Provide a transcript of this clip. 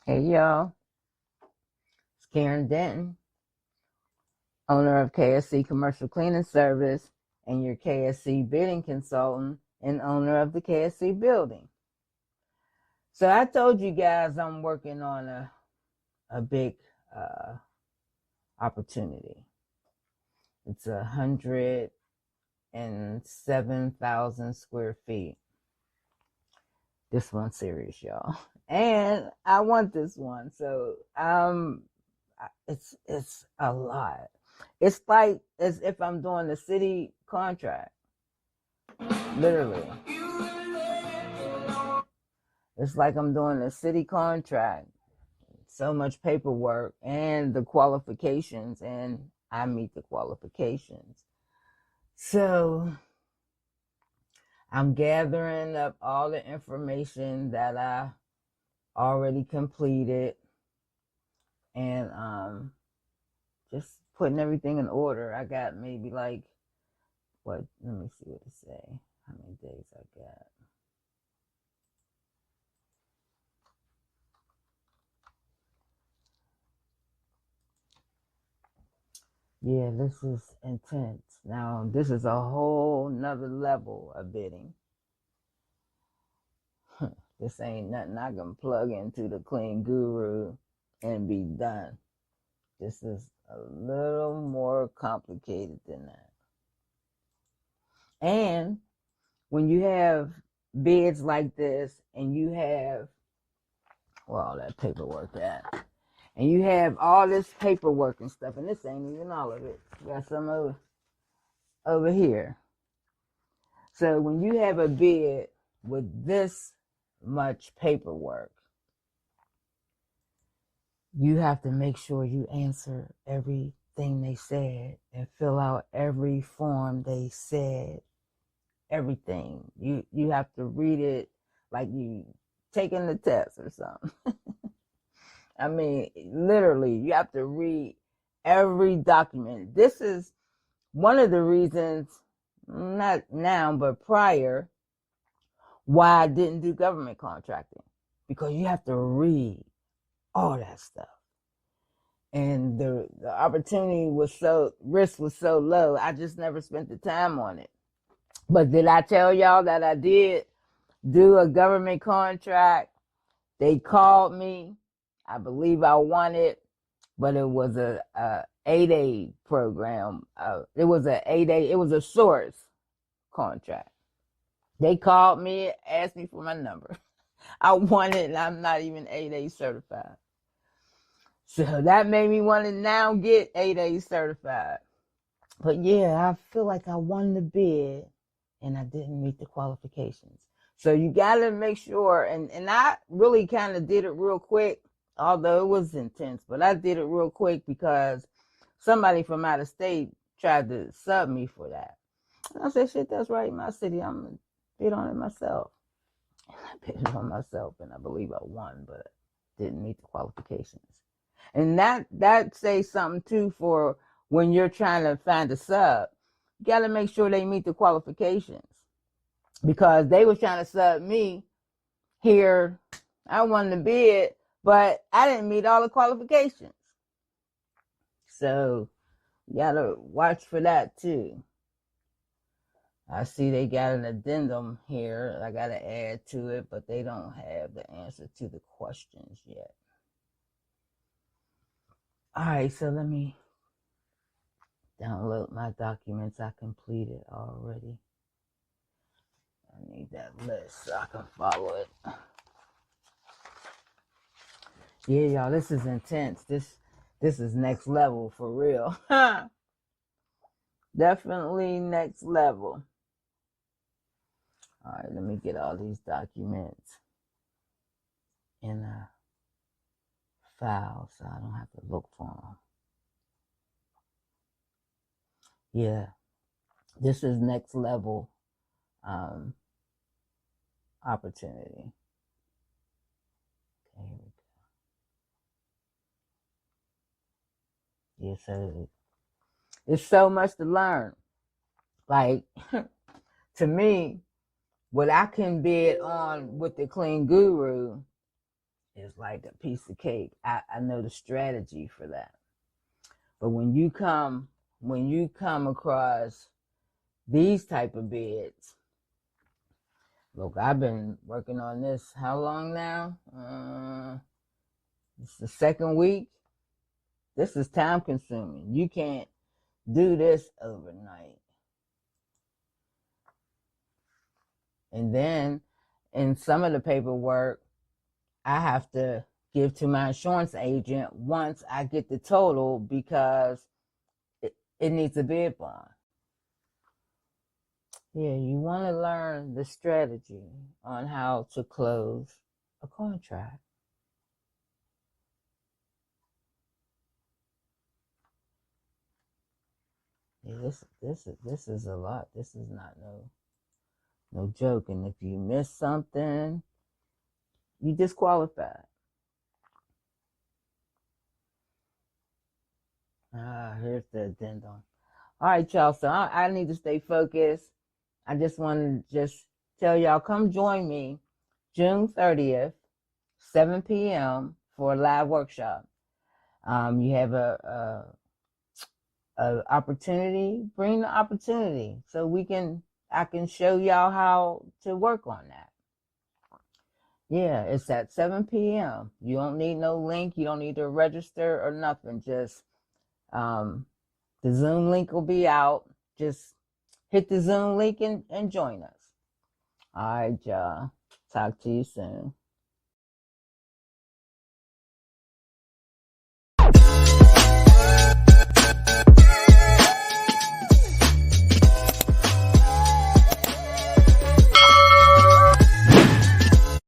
Hey y'all, it's Karen Denton, owner of KSC Commercial Cleaning Service and your KSC bidding consultant and owner of the KSC building. So I told you guys I'm working on a big uh, opportunity. It's 107,000 square feet. This one's serious, y'all. And I want this one. So it's a lot. It's like as if I'm doing a city contract. Literally. It's like I'm doing a city contract. So much paperwork and the qualifications, and I meet the qualifications. So I'm gathering up all the information that I already completed and just putting everything in order. I got maybe like what, let me see what it say. How many days I got. Yeah, this is intense. Now, this is a whole nother level of bidding. This ain't nothing I can plug into the Clean Guru and be done. This is a little more complicated than that. And when you have bids like this and you have, well, all that paperwork at, and you have all this paperwork and stuff, and this ain't even all of it. You got some over here. So when you have a bid with this much paperwork, you have to make sure you answer everything they said and fill out every form they said. Everything. You have to read it like you taking the test or something. I mean, literally, you have to read every document. This is one of the reasons, not now, but prior, why I didn't do government contracting. Because you have to read all that stuff. And the opportunity was risk was so low, I just never spent the time on it. But did I tell y'all that I did do a government contract? They called me. I believe I won it, but it was a 8A program. It was a 8A. It was a source contract. They called me, asked me for my number. I won it, and I'm not even 8A certified. So that made me want to now get 8A certified. But yeah, I feel like I won the bid, and I didn't meet the qualifications. So you got to make sure, and I really kind of did it real quick, although it was intense, but I did it real quick because somebody from out of state tried to sub me for that. And I said, shit, that's right in my city. I'm going to bid on it myself. And I bid it on myself, and I believe I won, but didn't meet the qualifications. And that says something, too, for when you're trying to find a sub. You got to make sure they meet the qualifications. Because they was trying to sub me here. I won the bid, but I didn't meet all the qualifications. So you gotta watch for that too. I see they got an addendum here I gotta add to it, but they don't have the answer to the questions yet. All right, so let me download my documents I completed already. I need that list so I can follow it. Yeah, y'all, this is intense. This is next level for real. Definitely next level. All right, let me get all these documents in a file so I don't have to look for them. Yeah, this is next level opportunity. Okay, here we go. Yeah, so it's so much to learn. Like, to me, what I can bid on with the Clean Guru is like a piece of cake. I know the strategy for that. But when you come across these type of beds, look, I've been working on this how long now? It's the second week. This is time consuming. You can't do this overnight. And then in some of the paperwork, I have to give to my insurance agent once I get the total, because it needs a bid bond. Yeah, you want to learn the strategy on how to close a contract. Yeah, this is a lot. This is not no joke. And if you miss something, you disqualified. Here's the addendum. All right, y'all. So I need to stay focused. I just want to tell y'all, come join me June 30th, 7 p.m. for a live workshop. You have a opportunity, bring the opportunity so I can show y'all how to work on that. Yeah, it's at 7 p.m. You don't need no link. You don't need to register or nothing. Just the Zoom link will be out. Just hit the Zoom link and join us. All right, y'all. Talk to you soon.